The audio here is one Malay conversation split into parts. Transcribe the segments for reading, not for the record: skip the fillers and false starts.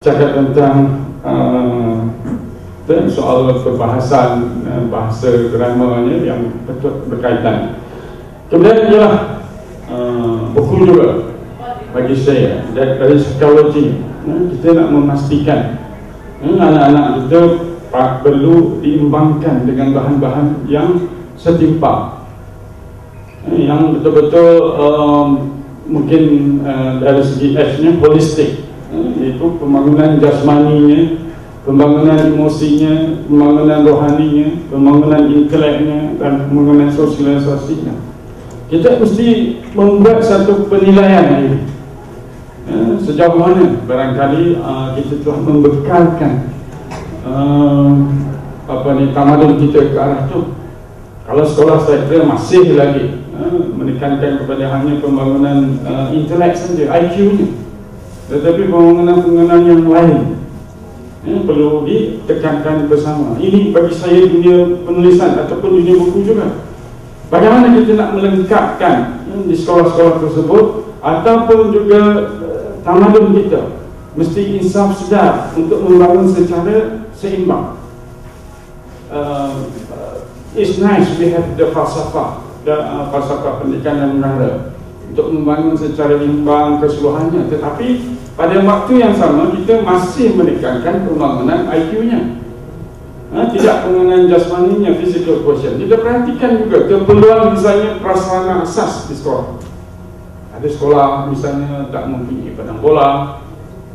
cakap tentang soal perbahasan bahasa grammarnya yang betul berkaitan. Kemudian ialah buku juga bagi saya dari psikologi. Kita nak memastikan anak-anak kita perlu diimbangkan dengan bahan-bahan yang setimpal, yang betul-betul mungkin dari segi H-nya holistik, iaitu pembangunan jasmaninya, pembangunan emosinya, pembangunan rohaninya, pembangunan inteleknya, dan pembangunan sosialisasinya. Kita mesti membuat satu penilaian ini, sejauh mana barangkali kita telah membekalkan tamadun kita ke arah itu. Kalau sekolah saya kira masih lagi menekankan kepada hanya pembangunan intelek saja, IQ-nya, tetapi pembangunan yang lain perlu ditekankan bersama. Ini bagi saya dunia penulisan ataupun dunia buku juga. Bagaimana kita nak melengkapkan di sekolah-sekolah tersebut, ataupun juga tamadun kita mesti insaf sedar untuk membangun secara seimbang. It's nice we have the falsafah, falsafah pendidikan dan menara untuk membangun secara imbang keseluruhannya, tetapi pada waktu yang sama kita masih menekankan pembangunan IQ-nya, tidak pembangunan jasmaninya, physical quotient. Kita perhatikan juga keperluan misalnya prasarana asas di sekolah. Ada sekolah misalnya tak mempunyai padang bola,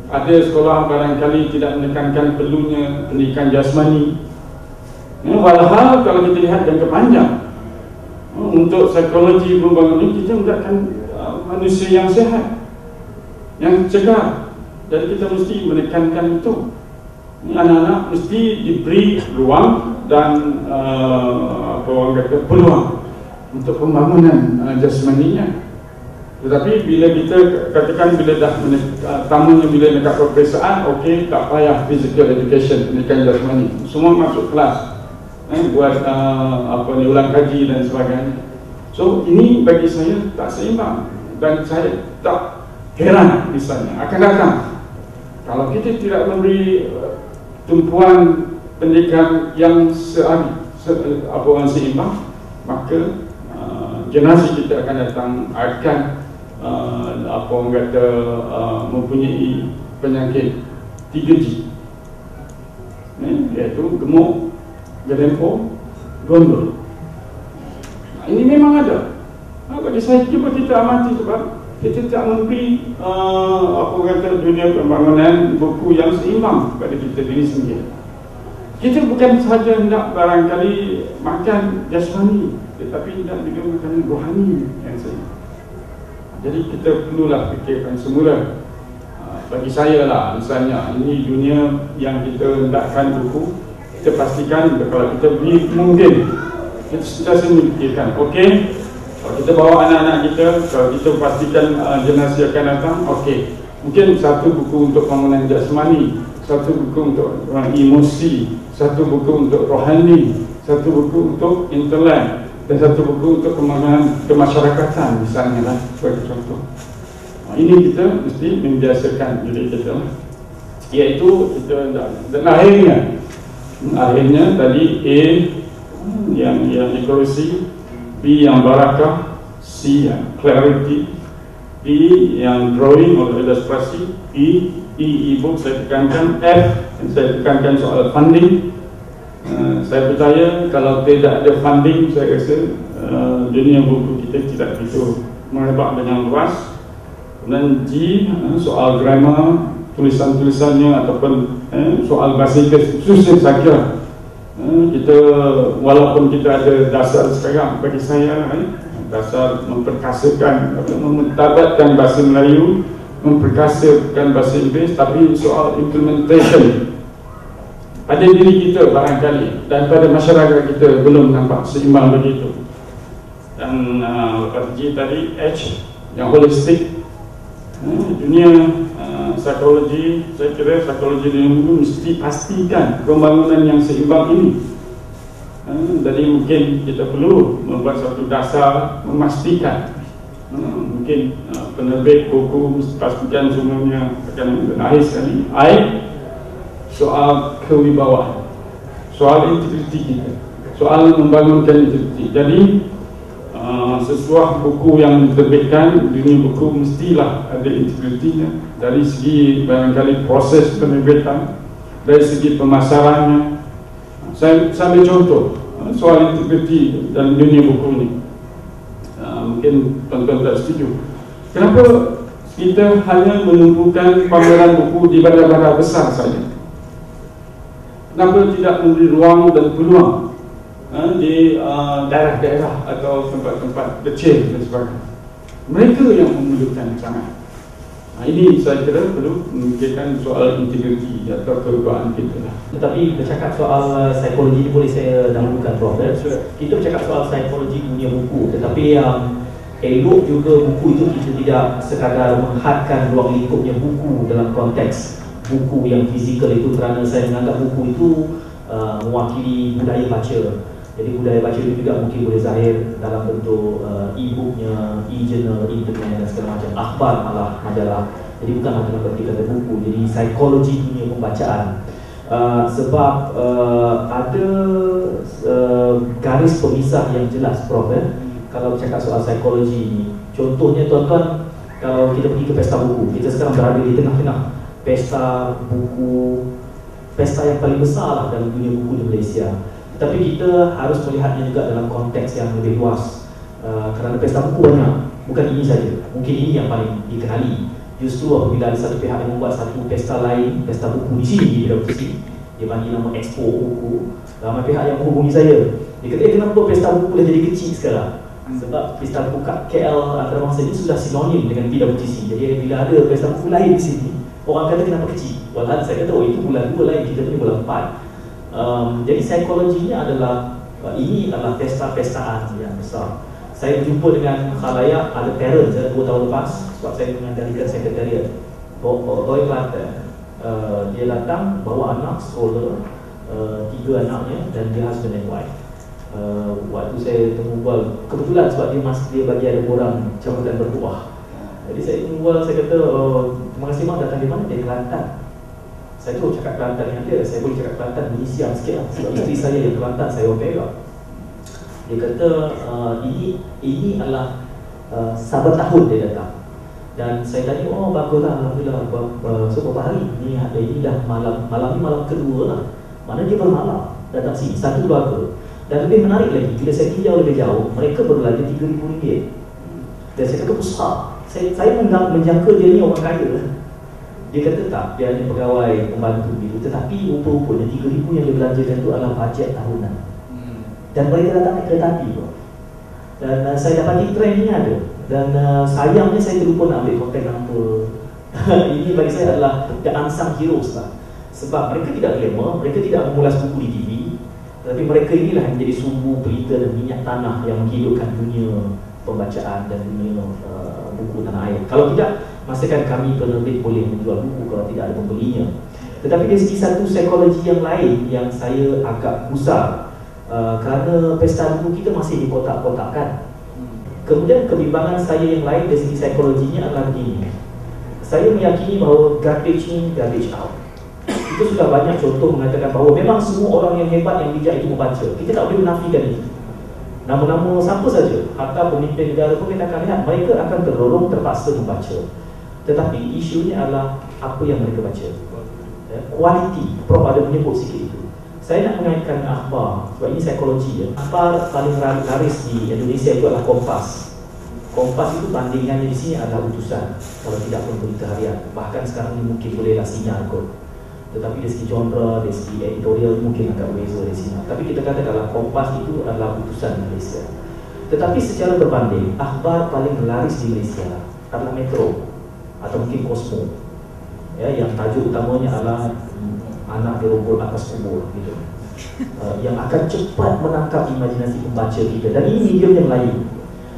ada sekolah barangkali tidak menekankan perlunya pendidikan jasmani. Walhal kalau kita lihat jangka panjang, untuk psikologi pembangunan kita mendapatkan manusia yang sehat, yang cegah. Dan kita mesti menekankan itu. Anak-anak mesti diberi ruang dan peluang untuk pembangunan jasmaninya. Tetapi bila kita katakan bila dah tamunya bila dekat peperiksaan, okey, tak payah physical education, pendidikan jasmani, semua masuk kelas, buat ulang kaji dan sebagainya. So ini bagi saya tak seimbang, dan saya tak heran misalnya akan datang kalau kita tidak memberi tumpuan pendidikan yang seimbang, maka generasi kita akan datang akan mempunyai penyakit 3G, iaitu gemuk, gedempo, gondol. Ini memang ada. Bagi saya cuba kita amati, sebab kita tak memberi dunia pembangunan buku yang seimbang pada kita diri sendiri. Kita bukan sahaja nak barangkali makan jasmani, tetapi nak juga makan rohani yang seimbang. Jadi kita perlulah fikirkan semula. Bagi saya lah, misalnya ini dunia yang kita hendakkan buku, kita pastikan kalau kita beli, mungkin kita sentiasa memikirkan, okey, kalau kita bawa anak-anak kita, kalau kita pastikan generasi akan datang, okey, mungkin satu buku untuk pembangunan jasmani, satu buku untuk emosi, satu buku untuk rohani, satu buku untuk intelek, dan satu buku untuk pembangunan kemasyarakatan misalnya lah, sebagai contoh. Ini kita mesti membiasakan diri kita lah. Iaitu kita, dan akhirnya tadi A yang accuracy, B yang barakah, C yang clarity, D yang drawing atau ilustrasi, E-book saya tekankan, F saya tekankan soal funding. Saya percaya kalau tidak ada funding, saya rasa dunia buku kita tidak begitu merebak dengan luas. Kemudian G soal grammar, tulisan-tulisannya ataupun soal bahasa Inggeris khususnya saja. Kita walaupun kita ada dasar sekarang, bagi saya dasar memperkasakan atau mementabatkan bahasa Melayu, memperkasakan bahasa Inggeris, tapi soal implementation pada diri kita barangkali dan pada masyarakat kita belum nampak seimbang begitu. Dan lepas G tadi, H yang holistik, dunia psikologi, saya kira psikologi dunia buku mesti pastikan pembangunan yang seimbang ini. Jadi mungkin kita perlu membuat satu dasar memastikan Mungkin penerbit buku pastikan semuanya akan benahi sekali. Soal kewibawaan, soal integriti kita, soal membangunkan integriti. Jadi sesuatu buku yang diterbitkan, dunia buku mestilah ada integritinya. Dari segi barangkali proses penerbitan, dari segi pemasarannya. Saya ambil contoh soal integriti dalam dunia buku ini. Mungkin tuan-tuan tak setuju. Kenapa kita hanya menumpukan pameran buku di bandar-bandar besar saja? Kenapa tidak memberi ruang dan peluang di daerah-daerah atau tempat-tempat kecil dan sebagainya? Mereka yang memerlukan sangat. Ini saya kira perlu memikirkan soal integriti atau kewibawaan kita lah. Tetapi bercakap soal psikologi boleh saya dahulukan, Prof. Kita bercakap soal psikologi dunia buku, tetapi yang elok juga buku itu kita tidak sekadar menghadkan ruang lingkupnya buku dalam konteks buku yang fizikal itu, kerana saya menganggap buku itu mewakili budaya baca. Jadi budaya baca itu juga mungkin boleh zahir dalam bentuk e-booknya, e-journal, internet dan segala macam, akhbar malah majalah. Jadi bukan hanya berarti kata buku. Jadi psikologi dunia pembacaan. Sebab ada garis pemisah yang jelas, Prof. Kalau bercakap soal psikologi ini, contohnya tuan-tuan, kalau kita pergi ke pesta buku, kita sekarang berada di tengah-tengah pesta buku, pesta yang paling besar lah dalam dunia buku di Malaysia. Tetapi kita harus melihatnya juga dalam konteks yang lebih luas, kerana pesta buku banyak, bukan ini saja. Mungkin ini yang paling dikenali. Justru apabila ada satu pihak yang membuat satu pesta lain, pesta buku di sini, dia bagi nama Expo Buku, ramai pihak yang menghubungi saya. Dia kata, kenapa pesta buku dah jadi kecil sekarang? Sebab pesta buku KL antarabangsa ini sudah sinonim dengan PWTC. Jadi bila ada pesta buku lain di sini, orang kata kenapa kecil? Walau saya kata, itu bulan 2 lain, kita ni bulan 4. Jadi psikologinya adalah ini adalah pesta-pestaan yang besar. Saya berjumpa dengan khalayak, ada parent 2 tahun lepas, sebab saya mengendalikan sekretariat Roy Kelantan. Dia datang bawa anak, stroller, 3 anaknya dan dia husband and wife. Waktu saya berbual, kebetulan sebab dia bagi ada orang jabatan berbuah. Jadi saya berbual, saya kata, terima kasih mak, datang di mana? Dari Kelantan. Saya tu cakap Kelantan dengan dia, saya boleh cakap Kelantan bunyi siang sikit lah. Sebab isteri saya yang Kelantan, saya orang Perak. Dia kata, ini adalah sabat tahun dia datang. Dan saya tanya, baguslah, Alhamdulillah, so berapa hari? Ini dah malam ni malam kedua lah. Mana dia bermalam datang sini, satu keluarga. Dan lebih menarik lagi, bila saya tinjau lebih jauh, mereka berbelanja RM3,000. Dan saya kata, besar. Saya menjangka dia ni orang kaya. Dia kata tak, dia hanya pegawai pembantu gitu. Tetapi rupa-rupanya RM3,000 yang dia belanjakan itu adalah bajet tahunan. Dan mereka datang naik kereta api. Dan saya dapati trend ini ada. Dan sayangnya saya terlupa nak ambil kontak number. Ini bagi saya adalah the unsung heroes lah. Sebab mereka tidak glamour, mereka tidak mengulas buku di TV, tapi mereka inilah yang menjadi sumbu berita dan minyak tanah yang menghidupkan dunia pembacaan dan dunia buku tanah air. Kalau tidak, pastikan kami penerbit boleh menjual buku kalau tidak ada pembelinya. Tetapi dari segi satu psikologi yang lain yang saya agak gusar, kerana pesta buku kita masih dikotak-kotakkan. Kemudian kebimbangan saya yang lain dari segi psikologinya adalah begini. Saya meyakini bahawa garbage in, garbage out. Itu sudah banyak contoh mengatakan bahawa memang semua orang yang hebat, yang bijak itu membaca. Kita tak boleh menafikan itu. Nama-nama siapa saja, hatta pemimpin negara pun kita akan lihat mereka akan terdorong terpaksa membaca. Tetapi isunya adalah apa yang mereka baca. Kualiti, Prof ada menyebut sikit itu. Saya nak mengaitkan akhbar, sebab ini psikologi ya. Akhbar paling laris di Indonesia itu adalah Kompas. Kompas itu bandingannya di sini adalah utusan, kalau tidak pun berita harian. Bahkan sekarang ini mungkin bolehlah sinyal kot. Tetapi dari segi genre, dari segi editorial mungkin agak berbeza dari sini. Tapi kita kata kalau Kompas itu adalah utusan Malaysia. Tetapi secara berbanding, akhbar paling laris di Malaysia adalah Metro atau mungkin Cosmo, ya, yang tajuk utamanya adalah anak dirogol atas kubur gitu. Yang akan cepat menangkap imajinasi pembaca kita. Dan ini medium yang lain.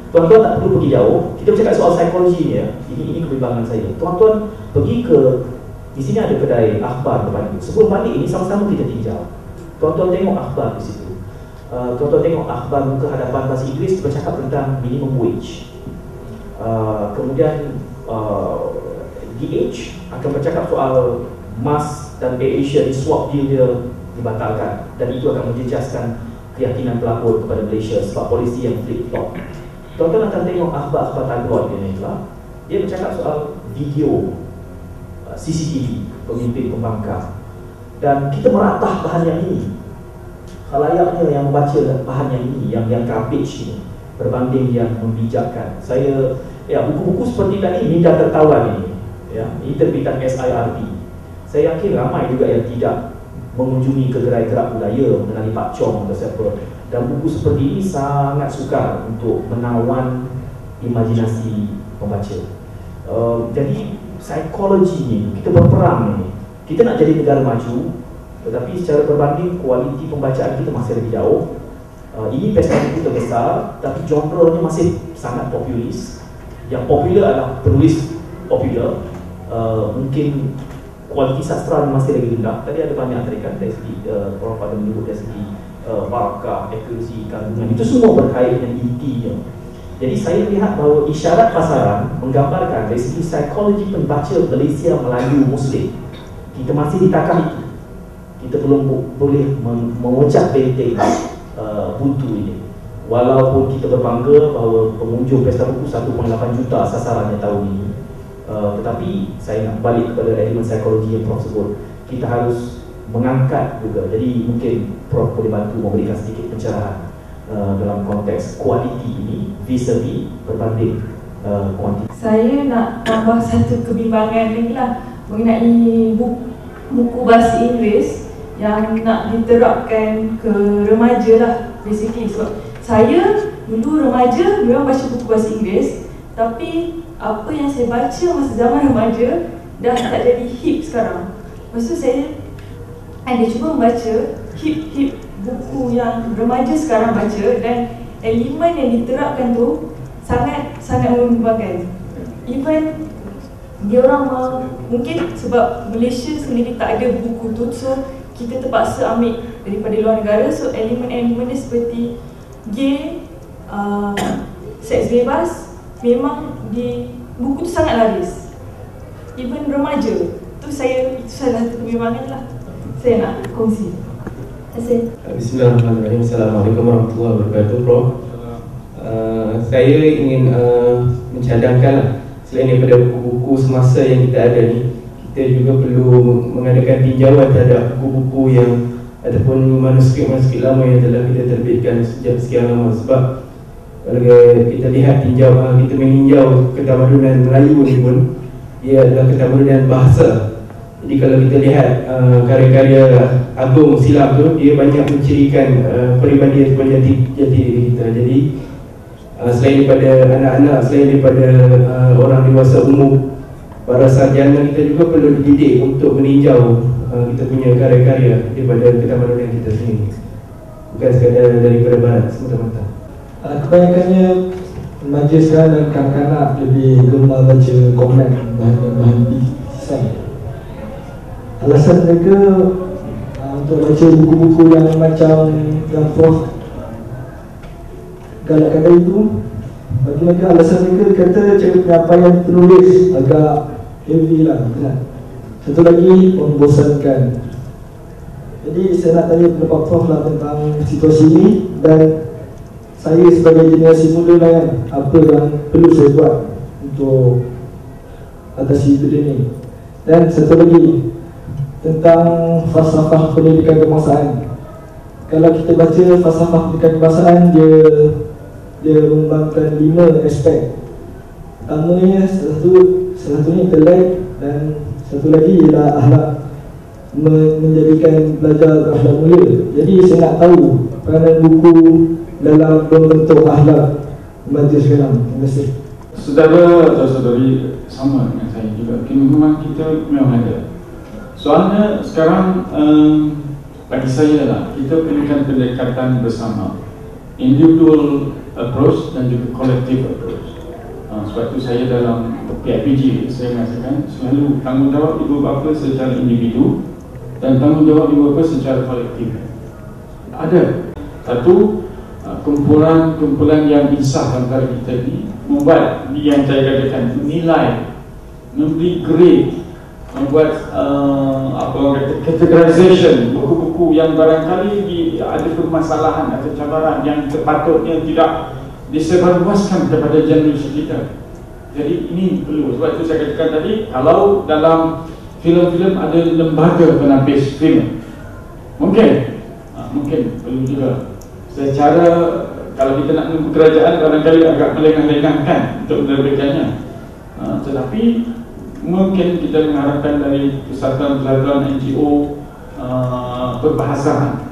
Tuan-tuan tak perlu pergi jauh. Kita bercakap soal psikologi ya. Ini kebimbangan saya. Tuan-tuan pergi ke, di sini ada kedai akhbar depan itu. Sebelum balik ini sama-sama kita tinjau. Tuan-tuan tengok akhbar di situ. Tuan-tuan tengok akhbar muka hadapan bahasa Inggeris bercakap tentang minimum wage. Kemudian DH akan bercakap soal MAS dan AirAsia swap deal dia dibatalkan, dan itu akan menjejaskan keyakinan pelapor kepada Malaysia sebab polisi yang flip-flop. Tuan-tuan akan tengok akhbar-akhbar tabloid dia bercakap soal video CCTV pemimpin pembangkang, dan kita meratah bahan yang ini. Khalayaknya yang membaca bahan yang ini, yang garbage ini, berbanding yang membijakkan. Saya, buku-buku seperti tadi minda tertawan ini, ini terbitan SIRB. Saya yakin ramai juga yang tidak mengunjungi ke gerai gerak budaya mengenali Pak Chong atau siapa, dan buku seperti ini sangat sukar untuk menawan imajinasi pembaca. Jadi psikologi ni kita berperang ni, kita nak jadi negara maju, tetapi secara berbanding kualiti pembacaan kita masih lebih jauh. Ini pesta buku terbesar, tapi genre-nya masih sangat populis. Yang popular adalah penulis popular. Mungkin kualiti sastra masih lagi rendah. Tadi ada banyak tarikan dari segi orang pada menyebut dari segi barakah, akurasi, kandungan, itu semua berkait dengan intinya. Jadi saya lihat bahawa isyarat pasaran menggambarkan dari segi psikologi pembaca Malaysia Melayu Muslim, kita masih di takah itu. Kita belum boleh memecah benteng buntu ini. Walaupun kita berbangga bahawa pengunjung pesta buku 1.8 juta sasarannya tahun ini, tetapi saya nak balik kepada elemen psikologi yang Prof sebut. Kita harus mengangkat juga. Jadi mungkin Prof boleh bantu memberikan sedikit pencerahan dalam konteks kualiti ini vis-a-vis berbanding kuantiti. Saya nak tambah satu kebimbangan lagi lah mengenai buku bahasa Inggeris yang nak diterapkan ke remaja lah, basically. Sebab saya dulu remaja memang baca buku bahasa Inggeris, tapi apa yang saya baca masa zaman remaja dah tak jadi hip sekarang. Lepas tu saya ada cuba membaca hip buku yang remaja sekarang baca, dan elemen yang diterapkan tu sangat membimbangkan. Even dia orang mungkin sebab Malaysia sendiri tak ada buku tu, so kita terpaksa ambil daripada luar negara. So elemen-elemen seperti gay, seks bebas memang di buku tu sangat laris. Even remaja tu, itu salah satu kebimbangan lah saya nak kongsi. Bismillahirrahmanirrahim. Assalamualaikum warahmatullahi wabarakatuh, Prof. Saya ingin mencadangkan, selain daripada buku-buku semasa yang kita ada ni, kita juga perlu mengadakan tinjauan terhadap buku-buku yang ataupun manuskrip lama yang telah kita terbitkan sejak sekian lama. Sebab kalau kita lihat kita meninjau ketamadunan Melayu ni pun, ia adalah ketamadunan bahasa. Jadi kalau kita lihat karya-karya Agung Silam tu, dia banyak mencirikan peribadian jati diri kita. Jadi selain daripada anak-anak, selain daripada orang dewasa umum, para sarjana kita juga perlu dididik untuk meninjau kita punya karya-karya daripada ketamadunan kita sendiri, bukan sekadar daripada barat semata-mata. Kebanyakannya remaja sekarang dan kanak-kanak lebih gemar baca komen bahan desain. Alasan mereka untuk baca buku-buku yang macam yang Prof galakkan tadi itu, bagi mereka alasan mereka kata cara penyampaian penulis agak heavy lah, benar. Satu lagi membosankan. Jadi saya nak tanya pendapat Prof lah tentang situasi ini, dan saya sebagai generasi muda lah kan, apa yang perlu saya buat untuk atasi benda ni. Dan satu lagi tentang falsafah pendidikan kebangsaan. Kalau kita baca falsafah pendidikan kebangsaan, dia mengembangkan 5 aspek. Pertamanya satunya intelek, dan satu lagi ialah akhlak, menjadikan belajar akhlak mulia. Jadi saya nak tahu peranan buku dalam membentuk akhlak remaja sekarang. Terima kasih. Saudara atau saudari sama dengan saya juga, memang kita memang ada. Soalnya sekarang bagi saya lah, kita perlukan pendekatan bersama, individual approach dan juga collective approach. Sebab itu saya dalam PIPG saya mengatakan selalu tanggungjawab ibu bapa secara individu dan tanggungjawab ibu bapa secara kolektif. Ada satu kumpulan yang insaf antara kita ini membuat yang saya katakan menilai, memberi grade, membuat apa kata categorization buku-buku yang barangkali ada permasalahan atau cabaran yang sepatutnya tidak disebarluaskan kepada generasi kita. Jadi ini perlu. Sebab itu saya katakan tadi, kalau dalam filem-filem ada lembaga penapis filem, mungkin perlu juga secara, kalau kita nak menunggu kerajaan barangkali agak melengah-lengahkan untuk menerbitkannya. Tetapi mungkin kita mengharapkan dari persatuan-persatuan NGO perbahasaan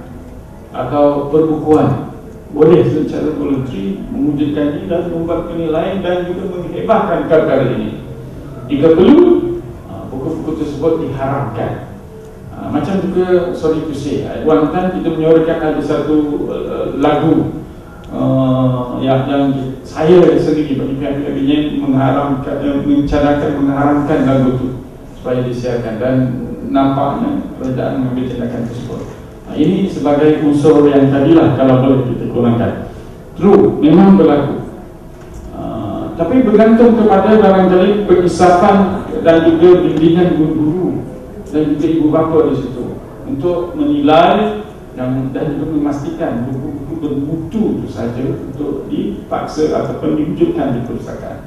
atau perbukuan boleh secara voluntari mewujudkan ini dan membuat penilaian dan juga menghebahkan perkara ini. Jika perlu, buku-buku tersebut diharapkan. Macam juga, sorry to say, one time kita menyorakan ada satu lagu yang saya sendiri bagi pihak-pihak mengharamkan, mencadangkan mengharamkan lagu itu supaya disiarkan, dan nampaknya kerajaan mengambil tindakan tersebut. Ini sebagai unsur yang tadilah kalau boleh kita kurangkan. True, memang berlaku, tapi bergantung kepada barangkali pengisapan dan juga bimbingan guru-guru dan juga ibu bapa di situ untuk menilai dan juga memastikan buku-buku bermutu itu saja untuk dipaksa ataupun diwujudkan di perpustakaan.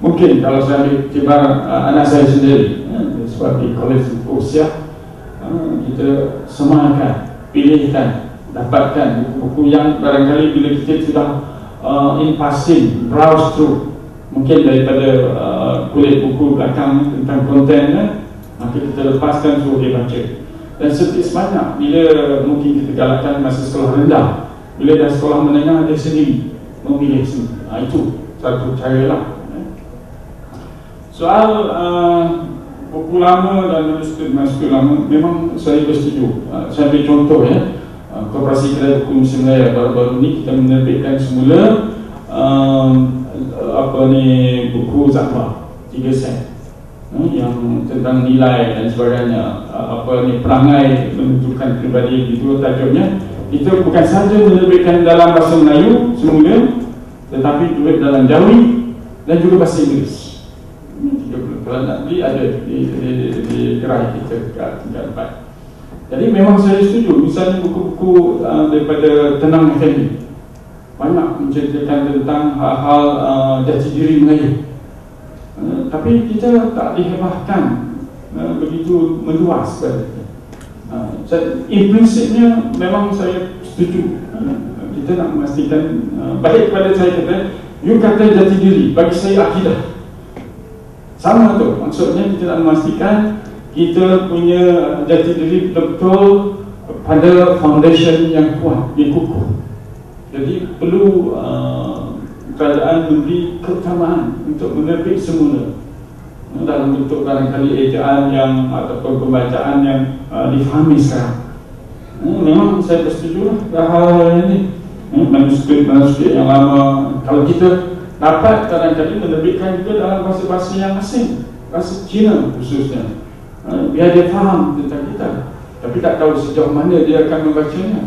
Mungkin kalau saya ambil tibaran anak saya sendiri, sebab di Kolej Usia, kita semakan, pilihkan, dapatkan buku-buku yang barangkali bila kita sudah in passing, browse through, mungkin daripada kulit buku belakang tentang kontennya, maka kita lepaskan suruh dia baca. Dan sebanyak bila mungkin kita galakkan masa sekolah rendah, bila dah sekolah menengah dia sendiri memilih sendiri. Itu satu cara lah. Soal buku lama dan manuskrip lama, memang saya bersetuju. Saya ambil contoh Koperasi Kedai Buku Musim Melayu baru-baru ni kita menerbitkan semula buku Zahra 3 set yang tentang nilai dan sebagainya, perangai menentukan peribadi, itu tajuknya. Kita bukan sahaja menerbitkan dalam bahasa Melayu semula, tetapi juga dalam Jawi dan juga bahasa Inggeris. Kalau nak beli ada di gerai kita tingkat 4. Jadi memang saya setuju. Misalnya buku-buku daripada Tenang Effendi banyak menceritakan tentang hal-hal jati diri Melayu, tapi kita tak dihebahkan begitu meluas pada kita. Prinsipnya memang saya setuju. Kita nak memastikan baik kepada saya kata, you kata jati diri, bagi saya akidah. Sama tu, maksudnya kita nak memastikan kita punya jati diri betul pada foundation yang kuat, yang kukuh. Jadi perlu kerajaan memberi keutamaan untuk menerbit semula dalam bentuk barangkali ejaan yang ataupun pembacaan yang difahami sekarang. Memang saya bersetuju lah hal ini. Manuskrip yang lama, kalau kita dapat kadang-kadang menerbitkan juga dalam bahasa-bahasa yang asing, bahasa Cina khususnya, biar dia faham tentang kita, tapi tak tahu sejauh mana dia akan membacanya.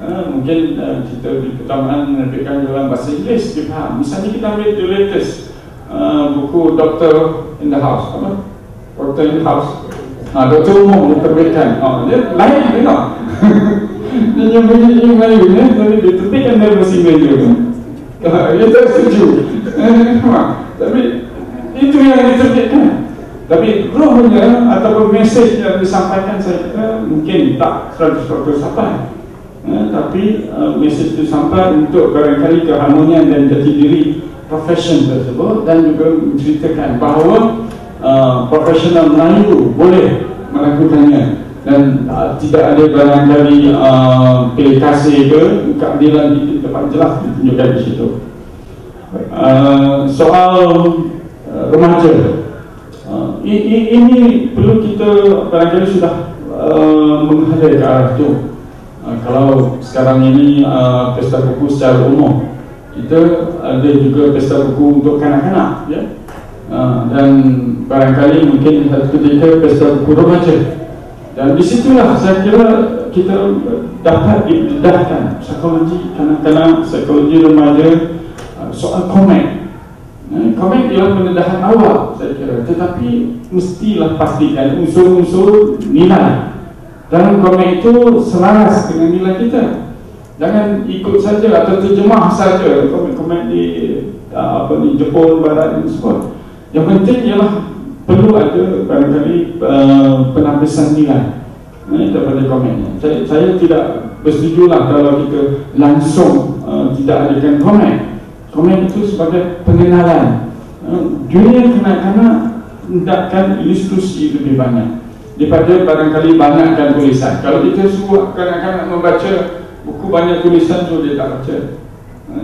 Mungkin kita beri keutamaan menerbitkan dalam bahasa Inggeris, dia faham. Misalnya kita ambil the latest buku Doctor in the House, Doctor in the House, Doktor Umum diterbitkan, dia lain dia dia yang Melayu ni, tapi diterbitkan dalam bahasa Inggeris juga. Ya, saya setuju. Tapi itu yang diterbitkan. Tapi rohnya ataupun mesej yang disampaikan, saya kata mungkin tak 100% sampai. Tapi mesej itu sampai untuk barangkali keharmonian dan jati diri profession tersebut, dan juga menceritakan bahawa profesional Melayu boleh melakukannya, dan tidak ada barangkali pilih kasih ke keadilan di tempat jelas ditunjukkan di situ. Soal remaja, ini perlu kita barangkali sudah menghadap ke arah itu. Kalau sekarang ini pesta buku secara umum, kita ada juga pesta buku untuk kanak-kanak, ya? Dan barangkali mungkin satu ketika pesta buku remaja. Dan disitulah saya kira kita dapat didedahkan psikologi kanak-kanak, psikologi remaja, soal komen. Komen ialah pendedahan awal saya kira, tetapi mestilah pastikan unsur-unsur nilai dalam komen itu selaras dengan nilai kita. Jangan ikut saja atau terjemah saja komen-komen di Jepun Barat dan sebagainya. Yang penting ialah perlu ada barangkali penapisan nilai daripada komennya. Saya tidak bersetujulah kalau kita langsung tidak adakan komen. Komen itu sebagai pengenalan. Dunia kanak-kanak hendakkan ilustrasi lebih banyak daripada barangkali banyakkan tulisan. Kalau kita suruh kanak-kanak membaca buku banyak tulisan, so dia tak baca.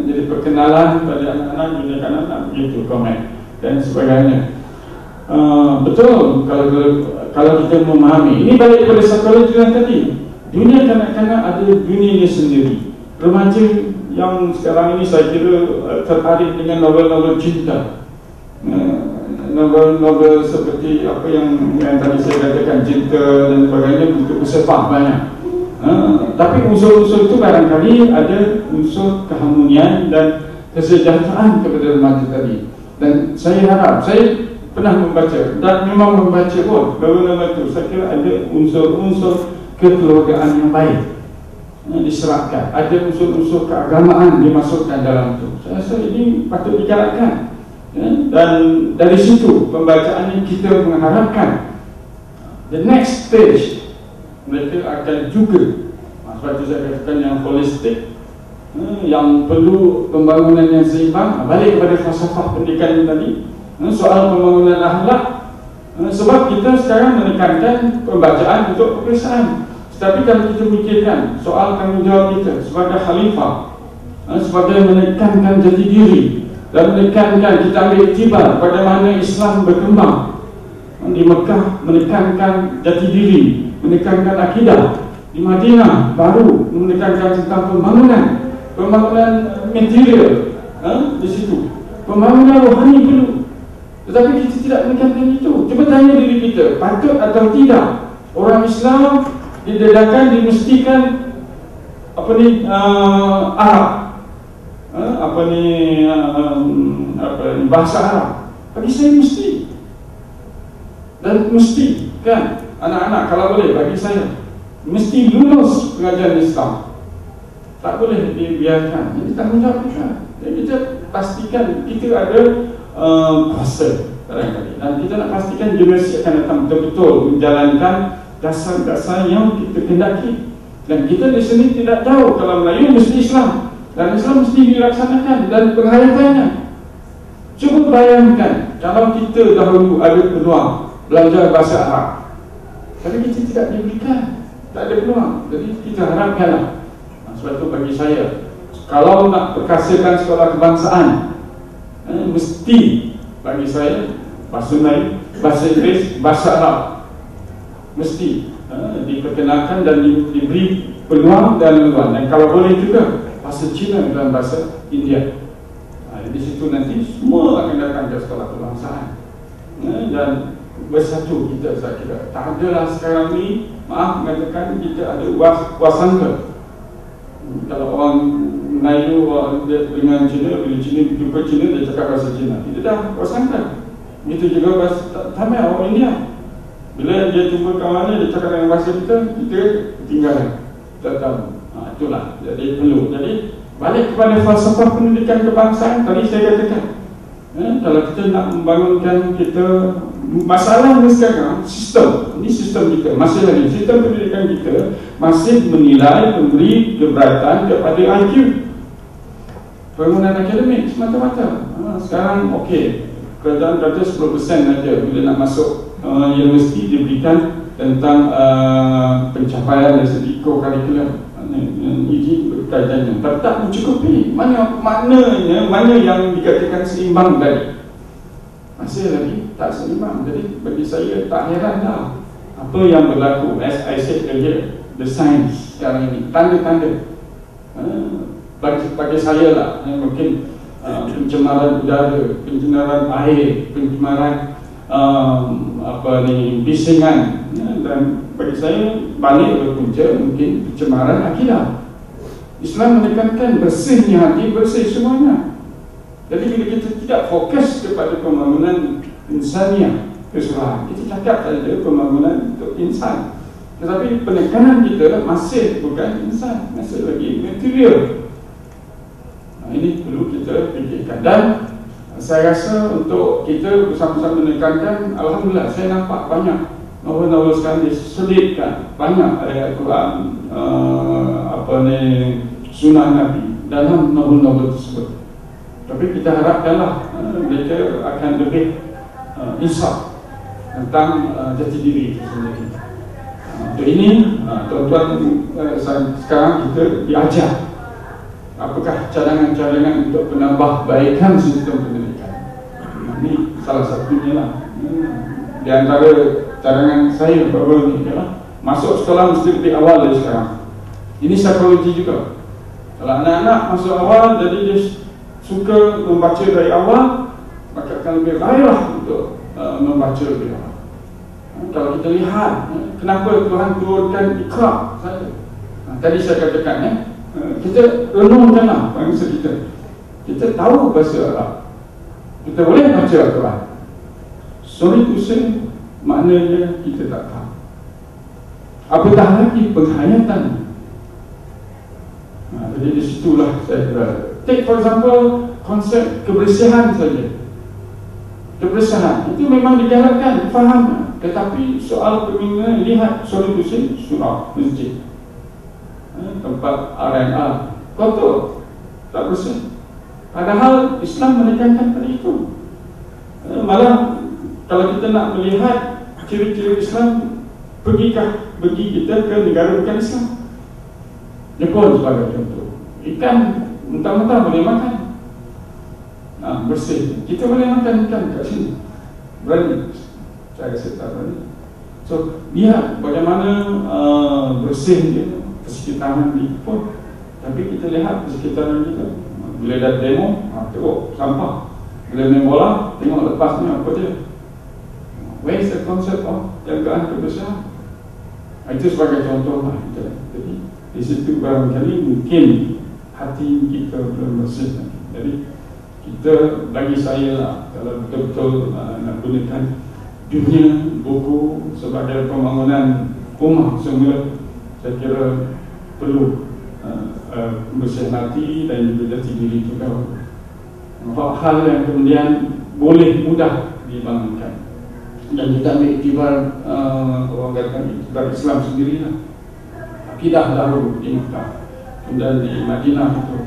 Jadi perkenalan pada anak-anak dunia kanak-kanak begitu komen dan sebagainya. Betul kalau kita memahami. Ini balik pada psikologi yang tadi. Dunia kanak-kanak ada dunianya sendiri. Remaja yang sekarang ini saya kira tertarik dengan novel-novel cinta, novel-novel seperti apa yang tadi saya katakan, cinta dan sebagainya, untuk bersepah banyak. Tapi unsur-unsur itu barangkali ada unsur keharmonian dan kesejahteraan kepada remaja tadi. Dan saya harap, saya pernah membaca dan memang membaca pun novel-novel itu, saya kira ada unsur-unsur kekeluargaan yang baik diserapkan, ada unsur-unsur keagamaan dimasukkan dalam itu. Saya rasa ini patut digalakkan, dan dari situ pembacaan ini kita mengharapkan the next stage mereka akan juga, sebab itu saya katakan yang holistik, yang perlu pembangunan yang seimbang. Balik kepada falsafah pendidikan tadi, soal pembangunan akhlak, sebab kita sekarang menekankan pembacaan untuk peperiksaan. Tapi kalau kita fikirkan soal tanggungjawab kita sebagai khalifah, sebagai menekankan jati diri dan menekankan, kita ambil iktibar bagaimana Islam berkembang di Mekah, menekankan jati diri, menekankan akidah. Di Madinah baru menekankan tentang pembangunan material, di situ pembangunan rohani perlu. Tetapi kita tidak menekankan itu. Cuba tanya diri kita, patut atau tidak orang Islam didedahkan, dimestikan Arab, bahasa Arab? Bagi saya mesti, dan mesti kan anak-anak kalau boleh, bagi saya mesti lulus pengajian Islam, tak boleh dibiarkan. Jadi tanggungjawab kita. Jadi kita pastikan kita ada kuasa barangkali, dan kita nak pastikan generasi akan datang betul-betul menjalankan dasar-dasar yang kita kendaki. Dan kita di sini tidak tahu kalau Melayu mesti Islam, dan Islam mesti dilaksanakan dan penghayatannya. Cuba bayangkan kalau kita dahulu ada peluang belajar bahasa Arab, tapi kita tidak diberikan, tak ada peluang. Jadi kita harapkanlah, sebab itu bagi saya, kalau nak perkasakan sekolah kebangsaan, mesti bagi saya bahasa Melayu, bahasa Inggeris, bahasa Arab mesti diperkenalkan dan diberi peluang dan leluang. Dan kalau boleh juga bahasa Cina dan bahasa India. Di situ nanti semua akan datang ke sekolah kebangsaan, dan bersatu kita. Saya kira tak adalah sekarang ni, maaf mengatakan, kita ada wasangka. Kalau orang Melayu dengan Cina, bila Cina jumpa Cina, dia cakap bahasa Cina, itu dah wasangka. Itu juga bahasa Tamil orang India, bila dia jumpa kawannya, dia cakap dengan bahasa kita tinggalkan, tak tahu. Itulah, jadi perlu. Jadi balik kepada falsafah pendidikan kebangsaan tadi saya katakan, kalau kita nak membangunkan kita, masalahnya sekarang sistem, ini sistem kita masih lagi, sistem pendidikan kita masih menilai, memberi keberatan kepada IQ, bangunan akademik semata-mata. Sekarang okey, kerajaan kata 10% saja bila nak masuk universiti diberikan tentang pencapaian dari segi co-curriculum, ini berkaitannya, tapi tak mencukupi. Mana yang dikatakan seimbang tadi, masih lagi tak seimbang. Jadi bagi saya tak heranlah apa yang berlaku. As I said earlier, the science sekarang ini, tanda-tanda bagi saya lah, mungkin pencemaran udara, pencemaran air, pencemaran bisingan, dan bagi saya balik berpunca mungkin pencemaran akidah. Islam menekankan bersihnya hati, bersih semuanya. Jadi bila kita tidak fokus kepada pembangunan insaniah keseluruhan, kita cakap saja pembangunan untuk insan, tetapi penekanan kita masih bukan insan, masih lagi material. Ini perlu kita fikirkan. Dan saya rasa untuk kita bersama-sama menekankan, alhamdulillah saya nampak banyak novel-novel sekarang diselitkan banyak ayat Quran, sunnah Nabi dalam novel-novel tersebut. Tapi kita harapkanlah mereka akan lebih insaf tentang jati diri itu sendiri. Untuk ini, tuan-tuan, sekarang kita diajar apakah cadangan-cadangan untuk penambah baikan sistem pendidikan. Ini salah satunya lah. Di antara cadangan saya baru ini adalah masuk sekolah mesti lebih awal dari sekarang. Ini psikologi juga. Kalau anak-anak masuk awal, jadi dia suka membaca dari awal, maka akan lebih baiklah untuk membaca lebih awal. Kalau kita lihat kenapa Tuhan turunkan Iqra saja. Tadi saya katakan kita renungkanlah bangsa kita. Kita tahu bahasa Arab, kita boleh baca Al-Quran. Sorry to say, maknanya kita tak tahu. Apatah lagi penghayatan. Jadi di situlah saya kira. Take for example konsep kebersihan saja. Kebersihan itu memang digalakkan, faham. Tetapi soal pembinaan, lihat solusi surau masjid, tempat R&R kotor, tak bersih. Padahal Islam menekankan pada itu. Malah kalau kita nak melihat ciri-ciri Islam, pergi kita ke negara bukan Islam. Jepun sebagai contoh, ikan mentah-mentah boleh makan, bersih. Kita boleh makan ikan kat sini, berani. Saya rasa tak berani. So, lihat bagaimana bersihnya persekitaran di Jepun. Tapi kita lihat persekitaran kita, bila ada demo, tengok sampah. Bila main bola, tengok lepasnya apa dia. Where is the concept of jagaan kebersihan? Itu sebagai contoh lah. Jadi di situ barangkali mungkin hati kita belum bersih. Jadi kita, bagi saya lah, kalau betul-betul nak gunakan dunia buku sebagai pembangunan rumah semula, saya kira perlu bersih hati dan juga jati diri juga. Hal yang kemudian boleh mudah dibangunkan. Dan kita ambil iktibar, orang kata iktibar Islam sendirilah. Akidah dahulu di Mekah, kemudian di Madinah itu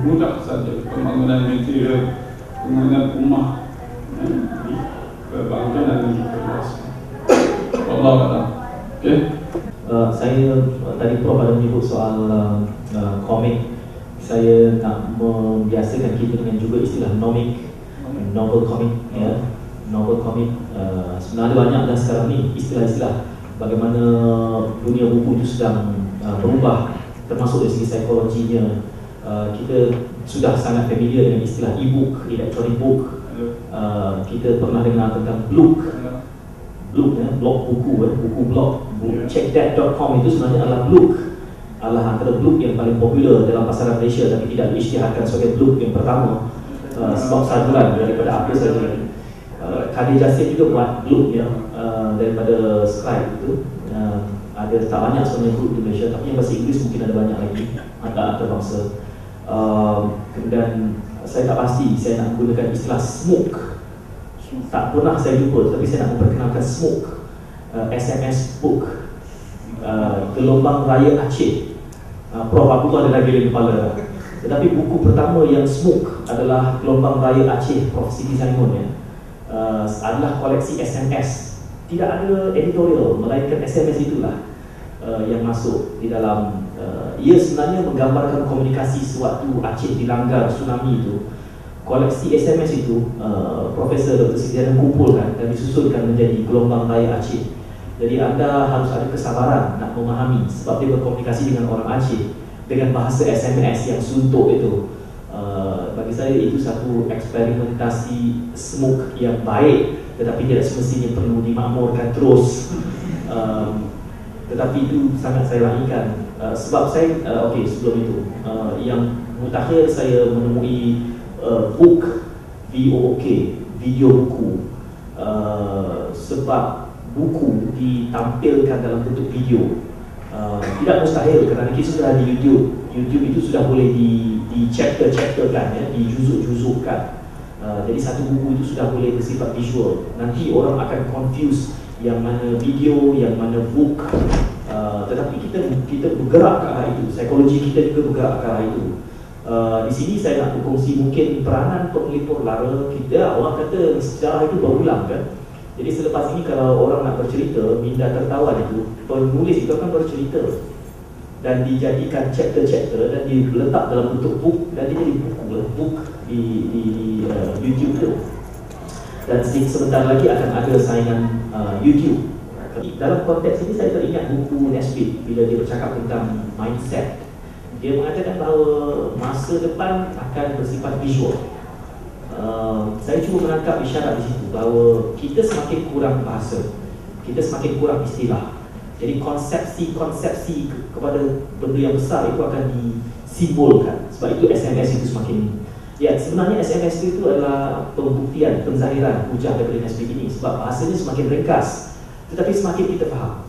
mudah saja pembangunan material, pembangunan rumah di bangsa dan di perluasan. Allah Allah. Okay. Saya tadi Prof ada menyebut soal komik. Saya nak membiasakan kita dengan juga istilah novel comic, ya. Novel comic sebenarnya banyak dah sekarang ni istilah-istilah bagaimana dunia buku itu sedang berubah, termasuk dari segi psikologinya. Kita sudah sangat familiar dengan istilah e-book, electronic book. Kita pernah dengar tentang blog, blog buku, buku blog. Checkdat.com itu sebenarnya adalah blog, adalah antara blog yang paling popular dalam pasaran Malaysia, tapi tidak diisytiharkan sebagai blog yang pertama sebab saduran daripada apa saja. Khadir Jasir juga buat blog ya, daripada Skype itu. Ada tak banyak sebenarnya blog di Malaysia, tapi yang bahasa Inggeris mungkin ada banyak lagi, ada antarabangsa. Kemudian saya tak pasti saya nak gunakan istilah smoke. Tak pernah saya jumpa, tapi saya nak memperkenalkan smoke. SMS book, Gelombang Raya Aceh. Prof aku tu ada lagi di kepala. Tetapi buku pertama yang smoke adalah Gelombang Raya Aceh, Prof Siti Simon ya. Adalah koleksi SMS. Tidak ada editorial, melainkan SMS itulah yang masuk di dalam. Ia sebenarnya menggambarkan komunikasi sewaktu Aceh dilanggar tsunami itu. Koleksi SMS itu Profesor Dr. Siti kumpulkan dan disusunkan menjadi Gelombang Raya Aceh. Jadi anda harus ada kesabaran nak memahami, sebab dia berkomunikasi dengan orang Aceh dengan bahasa SMS yang suntuk itu. Bagi saya itu satu eksperimentasi smoke yang baik, tetapi tidak semestinya perlu dimakmurkan terus. Tetapi itu sangat saya raikan. Sebab saya, okey, sebelum itu yang mutakhir saya menemui book, VOOK, video buku. Sebab buku ditampilkan dalam bentuk video, tidak mustahil kerana kita sudah di YouTube itu sudah boleh di chapter-chapterkan, ya, dijuzuk-juzukkan. Jadi satu buku itu sudah boleh bersifat visual. Nanti orang akan confuse yang mana video, yang mana book. Tetapi kita bergerak ke arah itu, psikologi kita juga bergerak ke arah itu. Di sini saya nak berkongsi mungkin peranan penglipur lara kita. Orang kata sejarah itu berulang, kan. Jadi selepas ini kalau orang nak bercerita, minda tertawan itu, penulis itu akan bercerita dan dijadikan chapter-chapter dan diletak dalam bentuk book, dan dia jadi book di YouTube tu. Dan sebentar lagi akan ada saingan YouTube. Dalam konteks ini saya teringat buku Nesbitt bila dia bercakap tentang mindset. Dia mengatakan bahawa masa depan akan bersifat visual. Saya cuba menangkap isyarat di situ bahawa kita semakin kurang bahasa, kita semakin kurang istilah. Jadi konsepsi kepada benda yang besar itu akan disimbolkan. Sebab itu SMS itu semakin, ya, sebenarnya SMS itu adalah pembuktian, penzahiran hujah daripada Nesbitt ini. Sebab bahasanya semakin ringkas, tetapi semakin kita faham.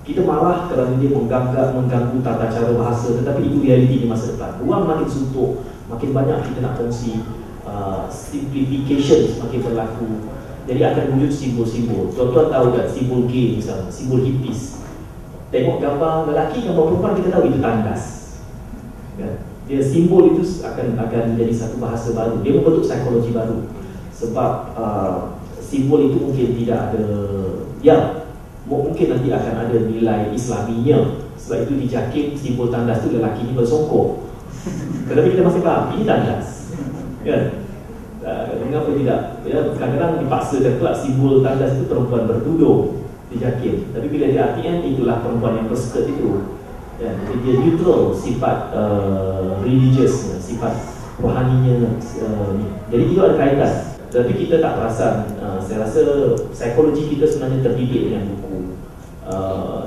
Kita marah kerana dia mengganggu tata cara bahasa, tetapi itu realiti di masa depan. Ruang makin suntuk, makin banyak kita nak kongsi, simplification semakin berlaku. Jadi akan wujud simbol-simbol. Tuan-tuan tahu tak simbol gay misalnya, simbol hippies. Tengok gambar lelaki, gambar perempuan, kita tahu itu tandas, kan? Dia simbol itu akan jadi satu bahasa baru. Dia membentuk psikologi baru. Sebab simbol itu mungkin tidak ada, ya, mungkin nanti akan ada nilai Islaminya. Sebab itu dijakin simbol tandas itu lelaki ini bersongkok. Tetapi kita masih faham, ini tandas, kan? Mengapa tidak? Ya, kadang-kadang dipaksakan pula simbol tandas itu perempuan berduduk, dijakin. Tapi bila di RTM, itulah perempuan yang berskirt itu. Ya, jadi dia neutral sifat religious, sifat rohaninya. Jadi itu ada kaitan. Tapi kita tak perasan. Saya rasa psikologi kita sebenarnya terdidik dengan buku.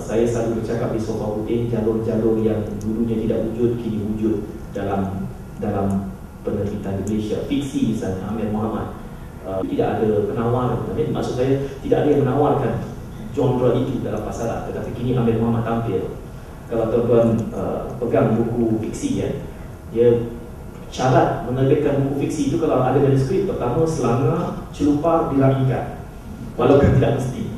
Saya selalu bercakap di Sofa Putih, jalur-jalur yang dulunya tidak wujud kini wujud dalam penerbitan di Malaysia. Fiksi misalnya Amir Muhammad, tidak ada penawar. Maksud saya tidak ada yang menawarkan genre itu dalam pasaran, tetapi kini Amir Muhammad tampil. Kalau tuan-tuan pegang buku fiksi, ya, dia syarat menerbitkan buku fiksi itu kalau ada manuskrip pertama selanga celupar dirapikan, walaupun tidak mesti.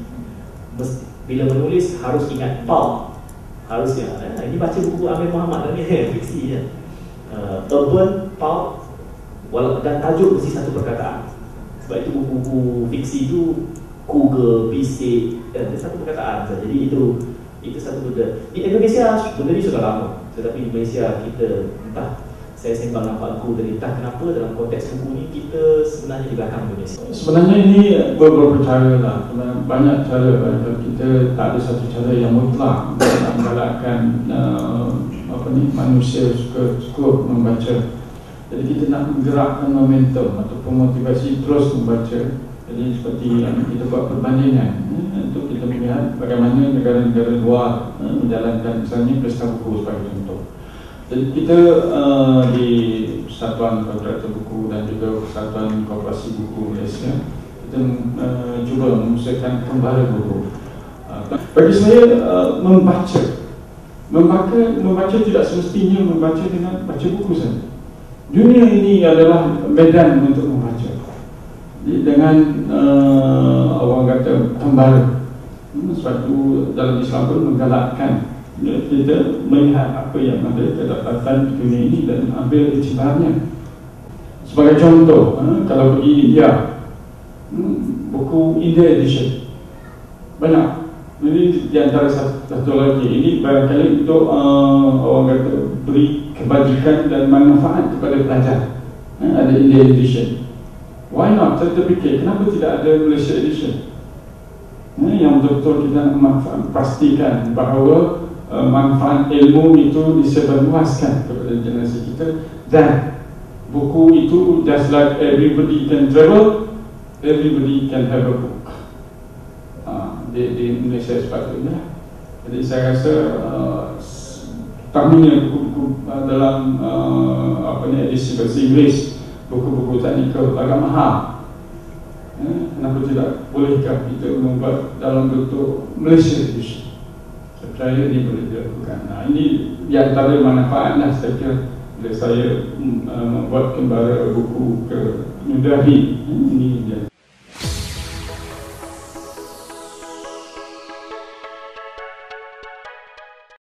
Bila menulis harus ingat pulp, harusnya. Ini baca buku Amir Muhammad ni fiksi, ya. Urban pulp, dan tajuk mesti satu perkataan. Sebab itu buku-buku fiksi itu kuga, bisik, dan satu perkataan saja. Jadi itu satu benda. Di Indonesia benda ni sudah lama, tetapi di Malaysia kita, entah, saya sembang nampak aku tadi, entah kenapa dalam konteks buku ni kita sebenarnya di belakang Indonesia. Sebenarnya ini beberapa cara lah, banyak cara. Kita tak ada satu cara yang mutlak untuk nak menggalakkan manusia suka membaca. Jadi kita nak menggerakkan momentum ataupun motivasi terus membaca. Jadi seperti yang kita buat perbandingan, untuk kita melihat bagaimana negara-negara luar menjalankan misalnya pesta buku sebagai contoh. Jadi kita di Persatuan Kontraktor Buku dan juga Persatuan Koperasi Buku Malaysia, kita cuba mengusahakan kembali buku. Bagi saya membaca tidak semestinya membaca dengan baca buku saja. Dunia ini adalah medan untuk membaca. Jadi dengan orang kata kembali, sebab itu dalam Islam pun menggalakkan kita melihat apa yang ada kedapatan dunia ini dan ambil iktibarnya. Sebagai contoh, kalau pergi India, buku India edition banyak. Jadi di antara satu lagi ini barangkali untuk orang kata beri kebajikan dan manfaat kepada pelajar. Ada India edition. Why not? Saya terfikir kenapa tidak ada Malaysia edition, yang betul-betul kita pastikan bahawa manfaat ilmu itu disebarluaskan kepada generasi kita, dan buku itu just like everybody can travel, everybody can have a book. Di Indonesia sepatutnya. Jadi saya rasa utamanya buku-buku dalam edisi bahasa Inggeris, buku-buku teknikal agak mahal. Kenapa tidak bolehkah kita membuat dalam bentuk Malaysia edition? Saya percaya ini boleh dilakukan. Nah, ini di antara manfaatnya saya kira bila saya membuat kembali buku ke New Delhi. Ini dia.